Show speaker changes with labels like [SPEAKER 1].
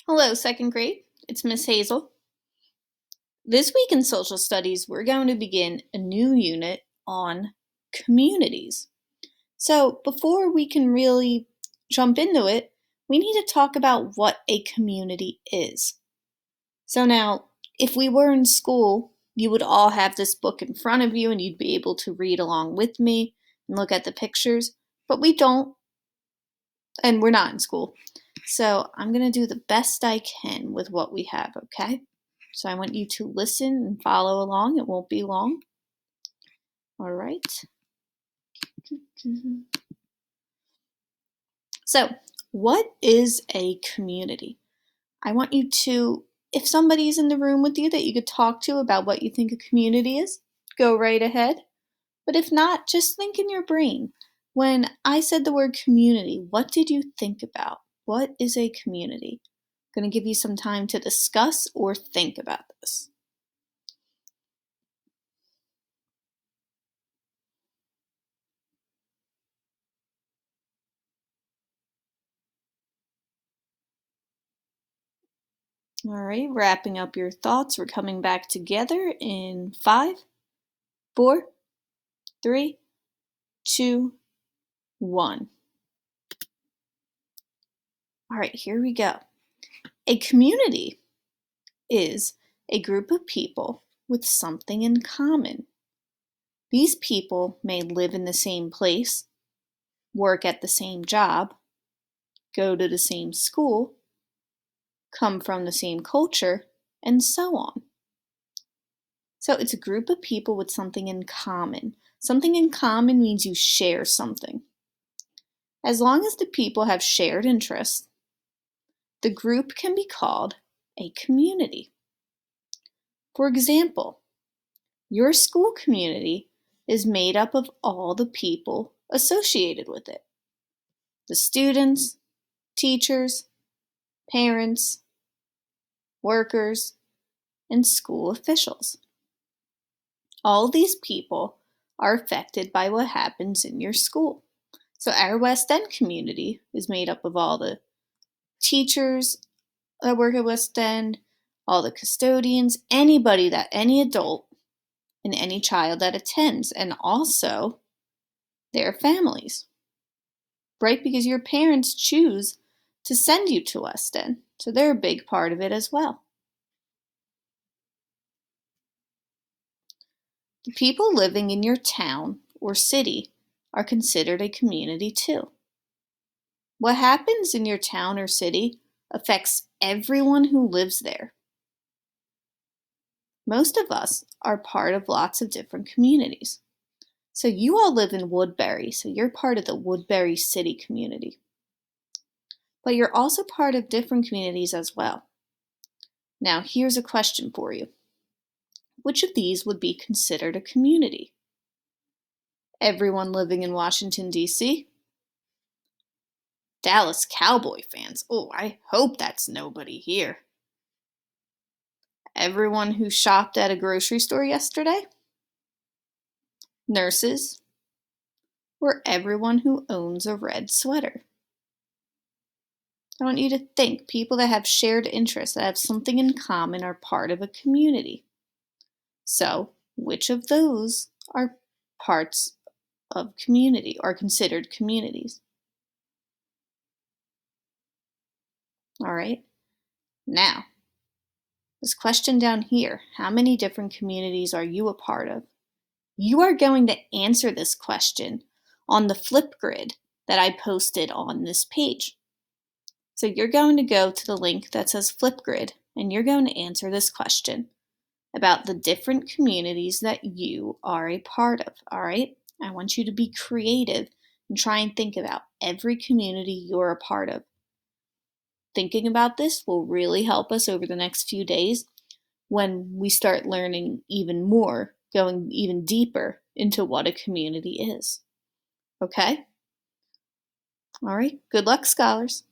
[SPEAKER 1] Hello, second grade. It's Miss Hazel. This week in social studies, we're going to begin a new unit on communities. So, before we can really jump into it, we need to talk about what a community is. So, now, if we were in school, you would all have this book in front of you and you'd be able to read along with me and look at the pictures, but we don't, and we're not in school. So I'm going to do the best I can with what we have, okay? So I want you to listen and follow along. It won't be long. All right. So, what is a community? I want you to, if somebody's in the room with you that you could talk to about what you think a community is, go right ahead. But if not, just think in your brain. When I said the word community, what did you think about? What is a community? I'm going to give you some time to discuss or think about this. All right, wrapping up your thoughts. We're coming back together in 5, 4, 3, 2, 1. All right, here we go. A community is a group of people with something in common. These people may live in the same place, work at the same job, go to the same school, come from the same culture, and so on. So it's a group of people with something in common. Something in common means you share something. As long as the people have shared interests, the group can be called a community. For example, your school community is made up of all the people associated with it. The students, teachers, parents, workers, and school officials. All these people are affected by what happens in your school. So our West End community is made up of all the teachers that work at West End, all the custodians, any adult and any child that attends, and also their families, right? Because your parents choose to send you to West End, so they're a big part of it as well. The people living in your town or city are considered a community too. What happens in your town or city affects everyone who lives there. Most of us are part of lots of different communities. So you all live in Woodbury, so you're part of the Woodbury City community. But you're also part of different communities as well. Now, here's a question for you. Which of these would be considered a community? Everyone living in Washington, D.C.? Dallas Cowboy fans. Oh, I hope that's nobody here. Everyone who shopped at a grocery store yesterday? Nurses? Or everyone who owns a red sweater? I want you to think people that have shared interests, that have something in common, are part of a community. So, which of those are parts of community or considered communities? All right. Now, this question down here, how many different communities are you a part of? You are going to answer this question on the Flipgrid that I posted on this page. So you're going to go to the link that says Flipgrid and you're going to answer this question about the different communities that you are a part of, all right? I want you to be creative and try and think about every community you're a part of. Thinking about this will really help us over the next few days when we start learning even more, going even deeper into what a community is. Okay? All right, good luck, scholars.